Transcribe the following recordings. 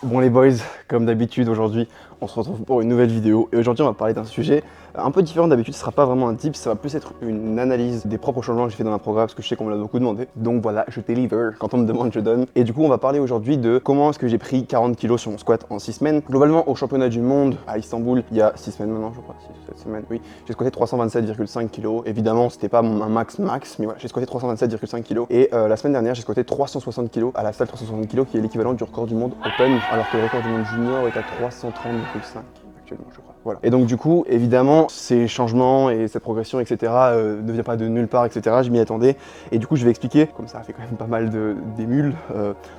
Bon les boys, comme d'habitude aujourd'hui, on se retrouve pour une nouvelle vidéo et aujourd'hui on va parler d'un sujet un peu différent d'habitude. Ce sera pas vraiment un tip, ça va plus être une analyse des propres changements que j'ai fait dans ma programme parce que je sais qu'on me l'a beaucoup demandé. Donc voilà, je deliver, quand on me demande je donne. Et du coup on va parler aujourd'hui de comment est-ce que j'ai pris 40 kilos sur mon squat en 6 semaines. Globalement au championnat du monde à Istanbul, il y a 6 semaines maintenant je crois, 7 semaines, oui. J'ai squatté 327,5 kilos. Évidemment c'était pas un max, mais voilà, j'ai squatté 327,5 kilos. Et la semaine dernière j'ai squatté 360 kilos à la salle 360 kilos qui est l'équivalent du record du monde open, alors que le record du monde junior est à 330,5 actuellement je crois. Voilà. Et donc du coup, évidemment, ces changements et cette progression, etc. Ne vient pas de nulle part, etc. Je m'y attendais. Et du coup, je vais expliquer, comme ça a fait quand même pas mal d'émules,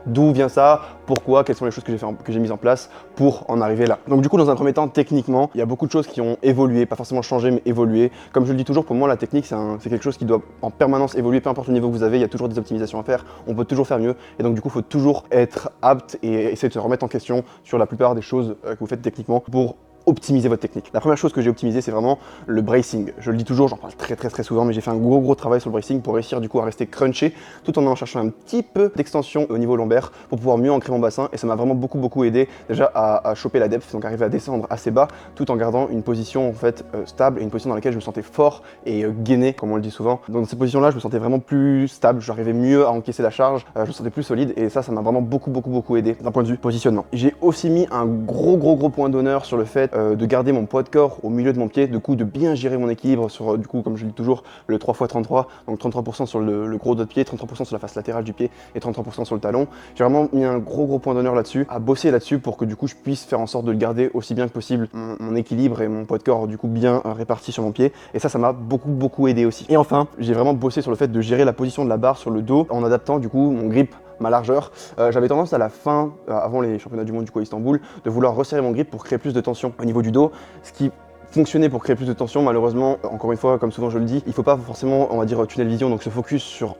d'où vient ça, pourquoi, quelles sont les choses que j'ai mises en place pour en arriver là. Donc du coup, dans un premier temps, techniquement, il y a beaucoup de choses qui ont évolué, pas forcément changé, mais évolué. Comme je le dis toujours, pour moi, la technique, c'est quelque chose qui doit en permanence évoluer, peu importe le niveau que vous avez, il y a toujours des optimisations à faire, on peut toujours faire mieux. Et donc du coup, il faut toujours être apte et essayer de se remettre en question sur la plupart des choses que vous faites techniquement pour optimiser votre technique. La première chose que j'ai optimisé, c'est vraiment le bracing. Je le dis toujours, j'en parle très souvent, mais j'ai fait un gros travail sur le bracing pour réussir du coup à rester crunché tout en cherchant un petit peu d'extension au niveau lombaire pour pouvoir mieux ancrer mon bassin, et ça m'a vraiment beaucoup aidé déjà à choper la depth, donc arriver à descendre assez bas tout en gardant une position en fait stable et une position dans laquelle je me sentais fort et gainé, comme on le dit souvent. Donc dans cette position là, je me sentais vraiment plus stable, j'arrivais mieux à encaisser la charge, je me sentais plus solide, et ça m'a vraiment beaucoup aidé d'un point de vue positionnement. J'ai aussi mis un gros point d'honneur sur le fait de garder mon poids de corps au milieu de mon pied, du coup de bien gérer mon équilibre sur, du coup, comme je le dis toujours, le 3x33, donc 33% sur le gros dos de pied, 33% sur la face latérale du pied et 33% sur le talon. J'ai vraiment mis un gros point d'honneur là-dessus, à bosser là-dessus pour que du coup je puisse faire en sorte de le garder aussi bien que possible, mon équilibre et mon poids de corps du coup bien répartis sur mon pied, et ça m'a beaucoup aidé aussi. Et enfin, j'ai vraiment bossé sur le fait de gérer la position de la barre sur le dos en adaptant du coup mon grip, ma largeur. J'avais tendance à la fin, avant les championnats du monde du coup à Istanbul, de vouloir resserrer mon grip pour créer plus de tension au niveau du dos, ce qui fonctionnait pour créer plus de tension. Malheureusement, encore une fois, comme souvent je le dis, il faut pas forcément, on va dire, tunnel vision, donc se focus sur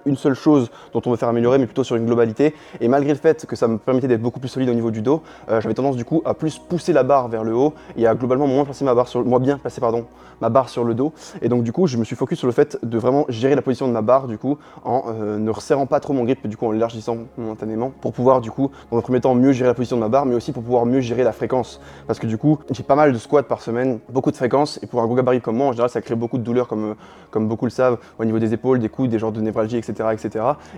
une seule chose dont on veut faire améliorer, mais plutôt sur une globalité. Et malgré le fait que ça me permettait d'être beaucoup plus solide au niveau du dos, j'avais tendance du coup à plus pousser la barre vers le haut et à globalement bien placer ma barre sur le dos. Et donc du coup, je me suis focus sur le fait de vraiment gérer la position de ma barre du coup en ne resserrant pas trop mon grip, du coup en l'élargissant momentanément pour pouvoir du coup, dans un premier temps, mieux gérer la position de ma barre, mais aussi pour pouvoir mieux gérer la fréquence. Parce que du coup, j'ai pas mal de squats par semaine, beaucoup de fréquences, et pour un gros gabarit comme moi, en général, ça crée beaucoup de douleurs, comme beaucoup le savent, au niveau des épaules, des coudes, des genres de névralgie, etc.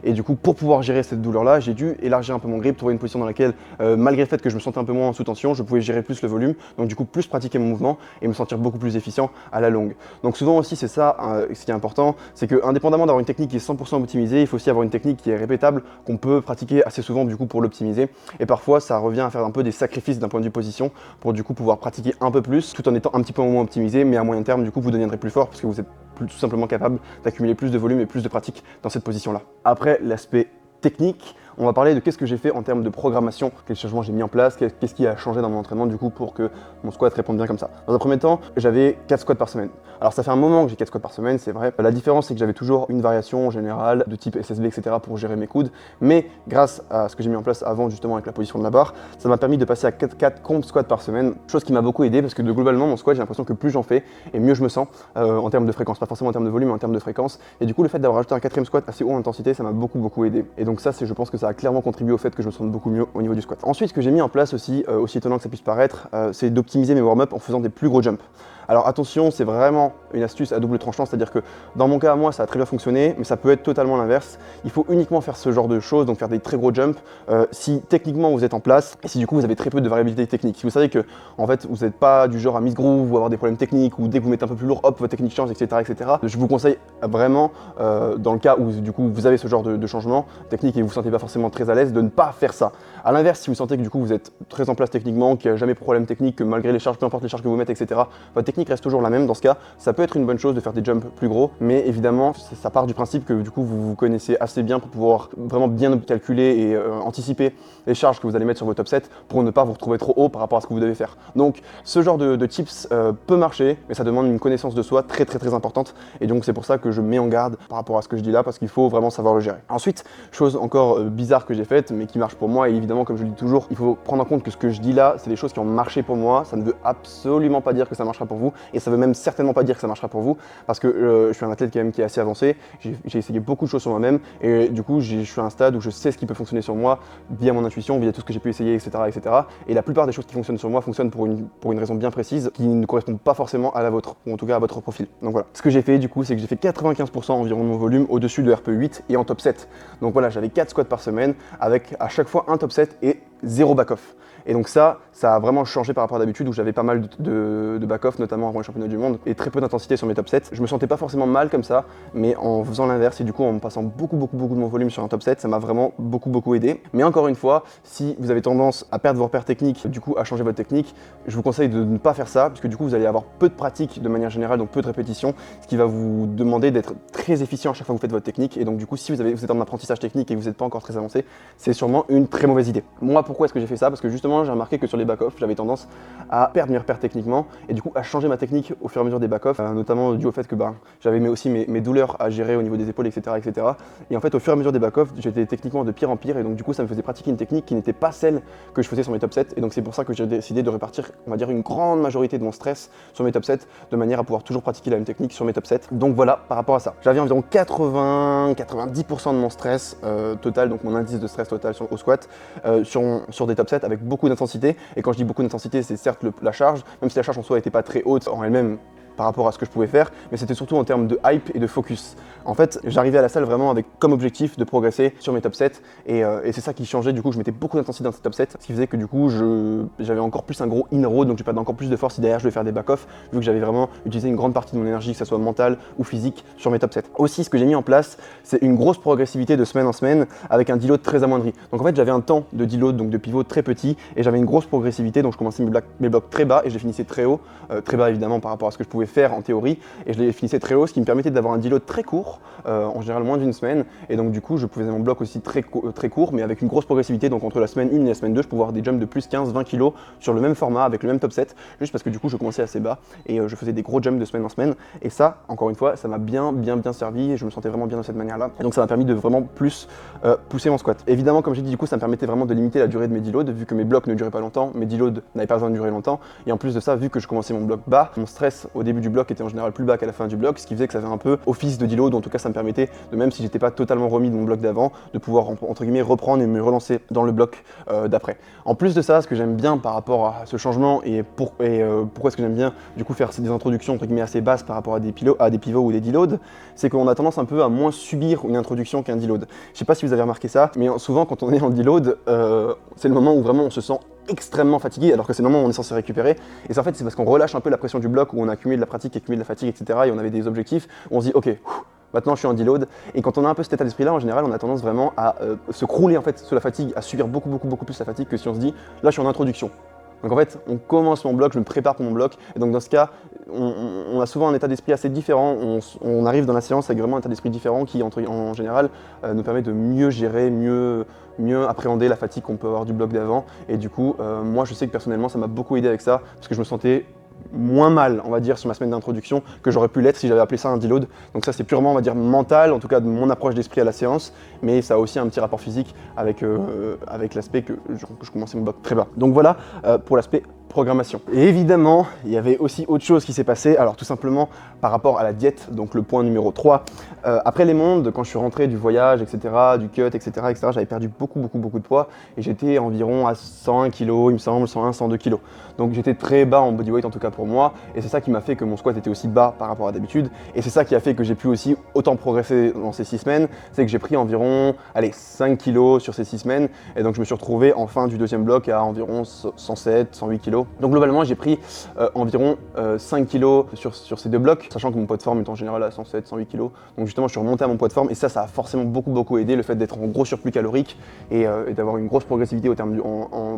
Et du coup, pour pouvoir gérer cette douleur-là, j'ai dû élargir un peu mon grip, trouver une position dans laquelle, malgré le fait que je me sentais un peu moins en sous tension, je pouvais gérer plus le volume, donc du coup plus pratiquer mon mouvement et me sentir beaucoup plus efficient à la longue. Donc souvent aussi, c'est ça ce qui est important, c'est que indépendamment d'avoir une technique qui est 100% optimisée, il faut aussi avoir une technique qui est répétable, qu'on peut pratiquer assez souvent du coup pour l'optimiser. Et parfois, ça revient à faire un peu des sacrifices d'un point de vue position pour du coup pouvoir pratiquer un peu plus, tout en étant un petit peu moins optimisé, mais à moyen terme, du coup, vous deviendrez plus fort parce que vous êtes tout simplement capable d'accumuler plus de volume et plus de pratique dans cette position-là. Après, l'aspect technique, on va parler de qu'est-ce que j'ai fait en termes de programmation, quels changements j'ai mis en place, qu'est-ce qui a changé dans mon entraînement du coup pour que mon squat réponde bien comme ça. Dans un premier temps, j'avais 4 squats par semaine. Alors ça fait un moment que j'ai 4 squats par semaine, c'est vrai. La différence, c'est que j'avais toujours une variation en général de type SSB, etc. pour gérer mes coudes. Mais grâce à ce que j'ai mis en place avant, justement avec la position de la barre, ça m'a permis de passer à 4 comp squats par semaine, chose qui m'a beaucoup aidé parce que globalement, mon squat, j'ai l'impression que plus j'en fais et mieux je me sens en termes de fréquence, pas forcément en termes de volume, mais en termes de fréquence. Et du coup, le fait d'avoir ajouté un 4e squat assez haut en intensité, ça m'a beaucoup aidé. Et donc ça, je pense que ça a clairement contribué au fait que je me sente beaucoup mieux au niveau du squat. Ensuite, ce que j'ai mis en place aussi, aussi étonnant que ça puisse paraître, c'est d'optimiser mes warm-up en faisant des plus gros jumps. Alors attention, c'est vraiment une astuce à double tranchant, c'est-à-dire que dans mon cas, moi, ça a très bien fonctionné, mais ça peut être totalement l'inverse. Il faut uniquement faire ce genre de choses, donc faire des très gros jumps, si techniquement vous êtes en place, et si du coup vous avez très peu de variabilité technique. Si vous savez que en fait vous n'êtes pas du genre à miss groove ou avoir des problèmes techniques, ou dès que vous mettez un peu plus lourd, hop, votre technique change, etc. Je vous conseille vraiment, dans le cas où du coup vous avez ce genre de changement technique et vous ne vous sentez pas forcément très à l'aise, de ne pas faire ça. A l'inverse, si vous sentez que du coup vous êtes très en place techniquement, qu'il n'y a jamais de problème technique, que malgré les charges, peu importe les charges que vous mettez, etc., votre technique reste toujours la même. Dans ce cas, ça peut être une bonne chose de faire des jumps plus gros, mais évidemment, ça part du principe que du coup vous vous connaissez assez bien pour pouvoir vraiment bien calculer et anticiper les charges que vous allez mettre sur vos top sets pour ne pas vous retrouver trop haut par rapport à ce que vous devez faire. Donc ce genre de tips peut marcher, mais ça demande une connaissance de soi très importante, et donc c'est pour ça que je mets en garde par rapport à ce que je dis là, parce qu'il faut vraiment savoir le gérer. Ensuite, chose encore bizarre bizarres que j'ai faites, mais qui marchent pour moi. Et évidemment, comme je le dis toujours, il faut prendre en compte que ce que je dis là, c'est des choses qui ont marché pour moi. Ça ne veut absolument pas dire que ça marchera pour vous, et ça veut même certainement pas dire que ça marchera pour vous, parce que je suis un athlète quand même qui est assez avancé. J'ai essayé beaucoup de choses sur moi-même, et du coup, je suis à un stade où je sais ce qui peut fonctionner sur moi via mon intuition, via tout ce que j'ai pu essayer, etc., etc. Et la plupart des choses qui fonctionnent sur moi fonctionnent pour une raison bien précise, qui ne correspond pas forcément à la vôtre, ou en tout cas à votre profil. Donc voilà. Ce que j'ai fait du coup, c'est que j'ai fait 95% environ de mon volume au-dessus de RPE8 et en top 7. Donc voilà, j'avais 4 squats par semaine avec à chaque fois un top 7 et 0 back-off. Et donc ça a vraiment changé par rapport à d'habitude où j'avais pas mal de back-off, notamment avant les championnats du monde, et très peu d'intensité sur mes top 7. Je me sentais pas forcément mal comme ça, mais en faisant l'inverse et du coup en me passant beaucoup de mon volume sur un top 7, ça m'a vraiment beaucoup aidé. Mais encore une fois, si vous avez tendance à perdre vos repères techniques, du coup à changer votre technique, je vous conseille de ne pas faire ça, puisque du coup vous allez avoir peu de pratique de manière générale, donc peu de répétitions, ce qui va vous demander d'être très efficient à chaque fois que vous faites votre technique. Et donc du coup, si vous êtes en apprentissage technique et que vous n'êtes pas encore très avancé, c'est sûrement une très mauvaise idée. Moi, pourquoi est-ce que j'ai fait ça? Parce que justement, j'ai remarqué que sur les back-off, j'avais tendance à perdre mes repères techniquement et du coup à changer ma technique au fur et à mesure des back-off, notamment dû au fait que j'avais aussi mes douleurs à gérer au niveau des épaules, etc., etc. Et en fait, au fur et à mesure des back-off, j'étais techniquement de pire en pire et donc du coup, ça me faisait pratiquer une technique qui n'était pas celle que je faisais sur mes top 7. Et donc c'est pour ça que j'ai décidé de répartir, on va dire, une grande majorité de mon stress sur mes top 7 de manière à pouvoir toujours pratiquer la même technique sur mes top 7. Donc voilà, par rapport à ça. J'avais environ 80-90% de mon stress total, donc mon indice de stress total au squat, sur des top 7 avec beaucoup d'intensité. Et quand je dis beaucoup d'intensité, c'est certes la charge, même si la charge en soi n'était pas très haute en elle-même par rapport à ce que je pouvais faire, mais c'était surtout en termes de hype et de focus. En fait, j'arrivais à la salle vraiment avec comme objectif de progresser sur mes top 7 et c'est ça qui changeait. Du coup, je mettais beaucoup d'intensité dans ces top 7, ce qui faisait que du coup, j'avais encore plus un gros in-road, donc j'ai perdais encore plus de force si derrière je devais faire des back-off, vu que j'avais vraiment utilisé une grande partie de mon énergie, que ce soit mentale ou physique, sur mes top 7. Aussi, ce que j'ai mis en place, c'est une grosse progressivité de semaine en semaine avec un deload très amoindri. Donc en fait, j'avais un temps de deload, donc de pivot très petit, et j'avais une grosse progressivité, donc je commençais mes blocs très bas et je les finissais très haut, très bas évidemment par rapport à ce que je pouvais faire en théorie, et je les finissais très haut, ce qui me permettait d'avoir un deload très court, en général moins d'une semaine, et donc du coup je pouvais mon bloc aussi très court, mais avec une grosse progressivité, donc entre la semaine 1 et la semaine 2, je pouvais avoir des jumps de plus 15-20 kg sur le même format, avec le même top 7, juste parce que du coup je commençais assez bas, et je faisais des gros jumps de semaine en semaine, et ça, encore une fois, ça m'a bien servi, et je me sentais vraiment bien de cette manière-là, et donc ça m'a permis de vraiment plus pousser mon squat. Évidemment, comme j'ai dit, du coup ça me permettait vraiment de limiter la durée de mes deloads, vu que mes blocs ne duraient pas longtemps, mes deloads n'avaient pas besoin de durer longtemps, et en plus de ça, vu que je commençais mon bloc bas, mon stress au début du bloc était en général plus bas qu'à la fin du bloc, ce qui faisait que ça avait un peu office de deload, en tout cas ça me permettait, de même si j'étais pas totalement remis de mon bloc d'avant, de pouvoir entre guillemets reprendre et me relancer dans le bloc d'après. En plus de ça, ce que j'aime bien par rapport à ce changement et pourquoi est-ce que j'aime bien du coup faire des introductions entre guillemets assez basses par rapport à des pivots ou des deloads, c'est qu'on a tendance un peu à moins subir une introduction qu'un deload. Je sais pas si vous avez remarqué ça, mais souvent quand on est en deload, c'est le moment où vraiment on se sent extrêmement fatigué, alors que c'est le moment où on est censé récupérer. Et en fait, c'est parce qu'on relâche un peu la pression du bloc, où on a accumulé de la pratique, accumulé de la fatigue, etc. Et on avait des objectifs, où on se dit, ok, maintenant je suis en deload. Et quand on a un peu cet état d'esprit-là, en général, on a tendance vraiment à se crouler en fait sous la fatigue, à subir beaucoup plus la fatigue que si on se dit, là je suis en introduction. Donc en fait, on commence mon bloc, je me prépare pour mon bloc, et donc dans ce cas, on a souvent un état d'esprit assez différent, on arrive dans la séance avec vraiment un état d'esprit différent qui, en général, nous permet de mieux gérer, mieux appréhender la fatigue qu'on peut avoir du bloc d'avant, et du coup, moi je sais que personnellement, ça m'a beaucoup aidé avec ça, parce que je me sentais moins mal, on va dire, sur ma semaine d'introduction que j'aurais pu l'être si j'avais appelé ça un deload. Donc ça c'est purement, on va dire, mental, en tout cas de mon approche d'esprit à la séance, mais ça a aussi un petit rapport physique avec l'aspect que je commençais mon bloc très bas. Donc voilà pour l'aspect programmation. Et évidemment, il y avait aussi autre chose qui s'est passé, alors tout simplement par rapport à la diète, donc le point numéro 3. Après les mondes, quand je suis rentré du voyage, etc., du cut, etc., j'avais perdu beaucoup de poids et j'étais environ à 101 kg, il me semble, 101, 102 kg. Donc j'étais très bas en bodyweight en tout cas pour moi, et c'est ça qui m'a fait que mon squat était aussi bas par rapport à d'habitude, et c'est ça qui a fait que j'ai pu aussi autant progresser dans ces 6 semaines, c'est que j'ai pris environ, 5 kg sur ces 6 semaines, et donc je me suis retrouvé en fin du deuxième bloc à environ 107, 108 kg. Donc globalement j'ai pris environ 5 kg sur ces deux blocs, sachant que mon poids de forme est en général à 107, 108 kg. Donc justement je suis remonté à mon poids de forme et ça a forcément beaucoup aidé, le fait d'être en gros surplus calorique et d'avoir une grosse progressivité au terme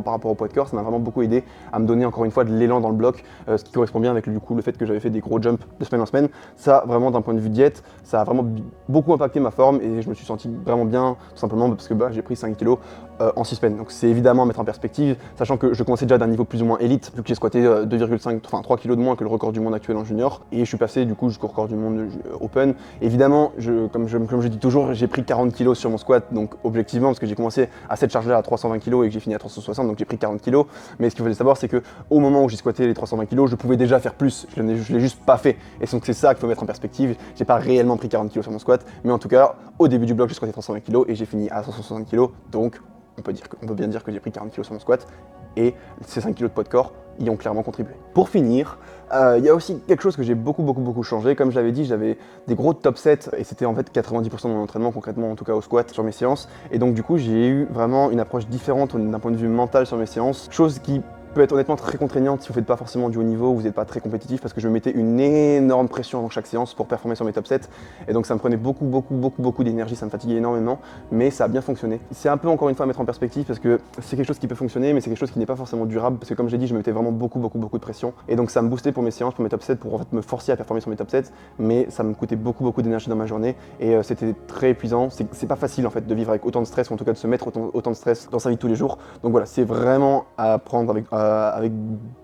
par rapport au poids de corps, ça m'a vraiment beaucoup aidé à me donner encore une fois de l'élan dans le bloc, ce qui correspond bien avec du coup le fait que j'avais fait des gros jumps de semaine en semaine. Ça vraiment d'un point de vue diète, ça a vraiment beaucoup impacté ma forme et je me suis senti vraiment bien, tout simplement parce que j'ai pris 5 kg en 6 semaines. Donc c'est évidemment à mettre en perspective, sachant que je commençais déjà d'un niveau plus ou moins élite, vu que j'ai squatté 2,5, enfin 3 kg de moins que le record du monde actuel en junior, et je suis passé du coup jusqu'au record du monde open. Évidemment, comme je dis toujours, j'ai pris 40 kg sur mon squat, donc objectivement, parce que j'ai commencé à cette charge-là à 320 kg et que j'ai fini à 360, donc j'ai pris 40 kg. Mais ce qu'il fallait savoir, c'est que au moment où j'ai squatté les 320 kg, je pouvais déjà faire plus, je l'ai juste pas fait. Et donc c'est ça qu'il faut mettre en perspective. J'ai pas réellement pris 40 kg sur mon squat, mais en tout cas, au début du bloc, j'ai squatté 320 kg et j'ai fini à 160 kg, donc on peut bien dire que j'ai pris 40 kg sur mon squat, et ces 5 kg de poids de corps y ont clairement contribué. Pour finir, il y a aussi quelque chose que j'ai beaucoup changé. Comme je l'avais dit, j'avais des gros top sets, et c'était en fait 90% de mon entraînement, concrètement en tout cas au squat, sur mes séances. Et donc du coup, j'ai eu vraiment une approche différente d'un point de vue mental sur mes séances, chose qui peut être honnêtement très contraignante si vous faites pas forcément du haut niveau, vous n'êtes pas très compétitif, parce que je me mettais une énorme pression avant chaque séance pour performer sur mes top 7, et donc ça me prenait beaucoup d'énergie, ça me fatiguait énormément, mais ça a bien fonctionné. C'est un peu encore une fois à mettre en perspective, parce que c'est quelque chose qui peut fonctionner, mais c'est quelque chose qui n'est pas forcément durable, parce que comme j'ai dit, je me mettais vraiment beaucoup de pression, et donc ça me boostait pour mes séances, pour mes top 7, pour en fait me forcer à performer sur mes top 7, mais ça me coûtait beaucoup d'énergie dans ma journée, et c'était très épuisant. C'est pas facile en fait de vivre avec autant de stress, ou en tout cas de se mettre autant de stress dans sa vie de tous les jours. Donc voilà, c'est vraiment à prendre avec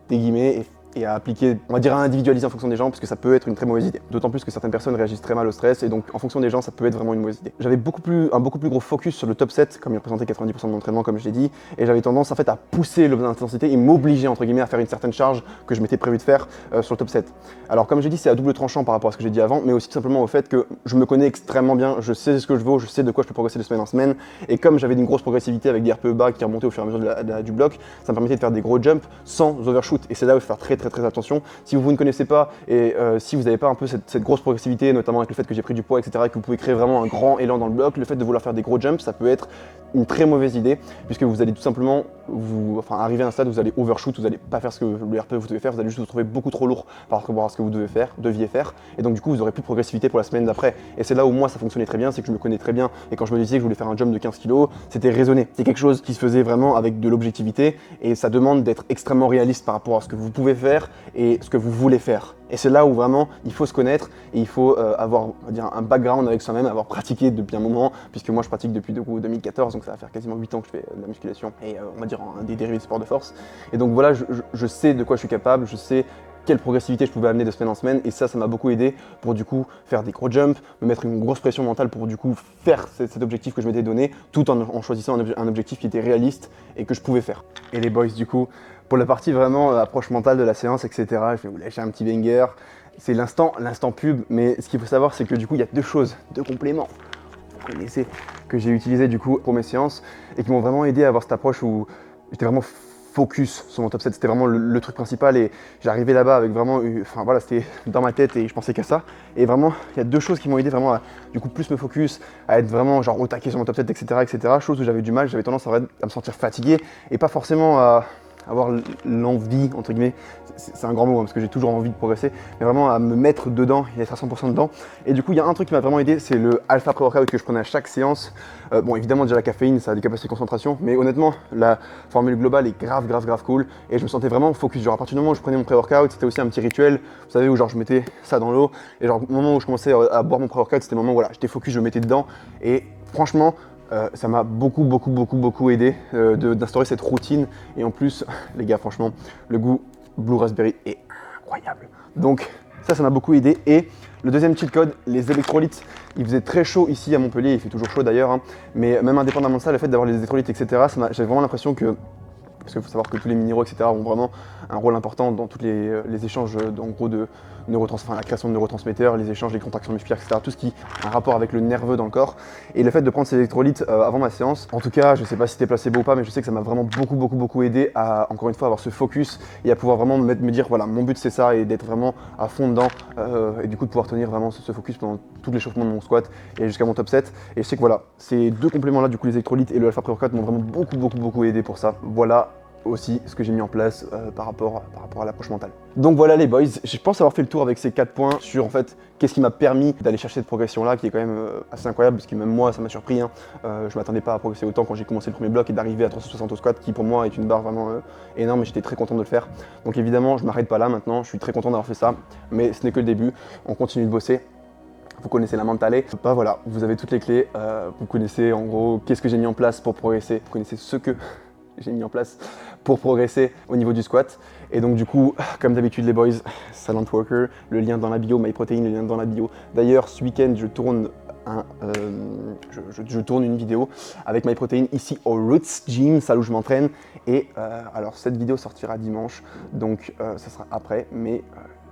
des guillemets et à appliquer, on va dire à individualiser en fonction des gens, parce que ça peut être une très mauvaise idée. D'autant plus que certaines personnes réagissent très mal au stress, et donc en fonction des gens, ça peut être vraiment une mauvaise idée. J'avais un beaucoup plus gros focus sur le top 7, comme il représentait 90% de mon entraînement, comme je l'ai dit, et j'avais tendance en fait à pousser l'intensité et m'obliger entre guillemets à faire une certaine charge que je m'étais prévu de faire sur le top 7. Alors comme j'ai dit, c'est à double tranchant par rapport à ce que j'ai dit avant, mais aussi tout simplement au fait que je me connais extrêmement bien, je sais ce que je vaux, je sais de quoi je peux progresser de semaine en semaine, et comme j'avais une grosse progressivité avec des RPE bas qui remontaient au fur et à mesure du bloc, ça me permettait de faire des gros jumps sans overshoot, et c'est là où il faut faire très attention. Si vous ne connaissez pas et si vous n'avez pas un peu cette grosse progressivité, notamment avec le fait que j'ai pris du poids, etc., et que vous pouvez créer vraiment un grand élan dans le bloc, le fait de vouloir faire des gros jumps, ça peut être une très mauvaise idée, puisque vous allez tout simplement arriver à un stade où vous allez overshoot, vous n'allez pas faire ce que le RPE vous devez faire, vous allez juste vous trouver beaucoup trop lourd par rapport à ce que vous deviez faire, et donc du coup vous n'aurez plus de progressivité pour la semaine d'après. Et c'est là où moi ça fonctionnait très bien, c'est que je me connais très bien, et quand je me disais que je voulais faire un jump de 15 kg, c'était raisonné. C'est quelque chose qui se faisait vraiment avec de l'objectivité, et ça demande d'être extrêmement réaliste par rapport à ce que vous pouvez faire et ce que vous voulez faire. Et c'est là où vraiment il faut se connaître et il faut avoir, on va dire, un background avec soi-même, avoir pratiqué depuis un moment, puisque moi je pratique depuis 2014, donc ça va faire quasiment 8 ans que je fais de la musculation et on va dire des dérivés de sport de force. Et donc voilà, je sais de quoi je suis capable, je sais quelle progressivité je pouvais amener de semaine en semaine, et ça m'a beaucoup aidé pour du coup faire des gros jumps, me mettre une grosse pression mentale pour du coup faire cet objectif que je m'étais donné, tout en choisissant un objectif qui était réaliste et que je pouvais faire. Et les boys, du coup, pour la partie vraiment approche mentale de la séance, etc., je vais vous lâcher un petit banger. C'est l'instant pub, mais ce qu'il faut savoir, c'est que du coup, il y a deux compléments, vous connaissez, que j'ai utilisé du coup pour mes séances et qui m'ont vraiment aidé à avoir cette approche où j'étais vraiment focus sur mon top 7, c'était vraiment le truc principal, et j'arrivais là-bas avec vraiment, enfin voilà, c'était dans ma tête et je pensais qu'à ça. Et vraiment, il y a deux choses qui m'ont aidé vraiment à du coup plus me focus, à être vraiment genre au taquet sur mon top 7, etc. Chose où j'avais du mal, j'avais tendance à me sentir fatigué et pas forcément à avoir l'envie, entre guillemets, c'est un grand mot hein, parce que j'ai toujours envie de progresser, mais vraiment à me mettre dedans et être à 100% dedans. Et du coup, il y a un truc qui m'a vraiment aidé, c'est le Alpha Pre-Workout que je prenais à chaque séance. Bon, évidemment, déjà la caféine, ça a des capacités de concentration, mais honnêtement, la formule globale est grave cool, et je me sentais vraiment focus. Genre, à partir du moment où je prenais mon pré-workout, c'était aussi un petit rituel, vous savez, où genre je mettais ça dans l'eau, et genre, au moment où je commençais à boire mon pré-workout, c'était le moment où voilà, j'étais focus, je me mettais dedans, et franchement, ça m'a beaucoup aidé d'instaurer cette routine. Et en plus, les gars, franchement, le goût Blue Raspberry est incroyable. Donc ça m'a beaucoup aidé. Et le deuxième cheat code, les électrolytes. Il faisait très chaud ici à Montpellier, il fait toujours chaud d'ailleurs, hein, mais même indépendamment de ça, le fait d'avoir les électrolytes, etc., j'avais vraiment l'impression que, parce qu'il faut savoir que tous les minéraux, etc., ont vraiment un rôle important dans tous les échanges, en gros, de la création de neurotransmetteurs, les échanges, les contractions musculaires, etc., tout ce qui a un rapport avec le nerveux dans le corps. Et le fait de prendre ces électrolytes avant ma séance, en tout cas, je sais pas si c'était placebo ou pas, mais je sais que ça m'a vraiment beaucoup aidé à, encore une fois, avoir ce focus et à pouvoir vraiment me dire, voilà, mon but c'est ça, et d'être vraiment à fond dedans, et du coup de pouvoir tenir vraiment ce focus pendant tout l'échauffement de mon squat et jusqu'à mon top 7. Et je sais que voilà, ces deux compléments là, du coup les électrolytes et le Alpha Pre-Workout m'ont vraiment beaucoup aidé pour ça. Voilà aussi ce que j'ai mis en place par rapport à l'approche mentale. Donc voilà les boys, je pense avoir fait le tour avec ces 4 points sur en fait qu'est-ce qui m'a permis d'aller chercher cette progression là qui est quand même assez incroyable, parce que même moi ça m'a surpris, hein. Je m'attendais pas à progresser autant quand j'ai commencé le premier bloc et d'arriver à 360 au squat, qui pour moi est une barre vraiment énorme, et j'étais très content de le faire. Donc évidemment je m'arrête pas là maintenant, je suis très content d'avoir fait ça, mais ce n'est que le début, on continue de bosser. Vous connaissez la mentale, bah voilà, vous avez toutes les clés, vous connaissez en gros qu'est-ce que j'ai mis en place pour progresser, vous connaissez ce que j'ai mis en place pour progresser au niveau du squat. Et donc du coup, comme d'habitude les boys, Silent Worker, le lien dans la bio, MyProtein, le lien dans la bio. D'ailleurs, ce week-end, je tourne une vidéo avec MyProtein ici au Roots Gym, salle où je m'entraîne. Et alors cette vidéo sortira dimanche, donc ça sera après, mais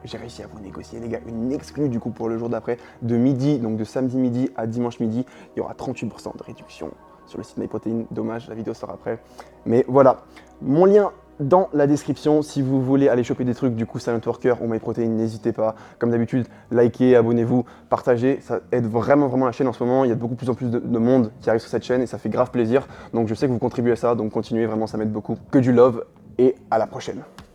j'ai réussi à vous négocier les gars une exclue du coup pour le jour d'après, de midi, donc de samedi midi à dimanche midi, il y aura 38% de réduction sur le site MyProtein. Dommage, la vidéo sera après. Mais voilà, mon lien dans la description. Si vous voulez aller choper des trucs du coup Silent Worker ou MyProtein, n'hésitez pas. Comme d'habitude, likez, abonnez-vous, partagez. Ça aide vraiment la chaîne en ce moment. Il y a de plus en plus de monde qui arrive sur cette chaîne et ça fait grave plaisir. Donc je sais que vous contribuez à ça, donc continuez, vraiment ça m'aide beaucoup. Que du love et à la prochaine.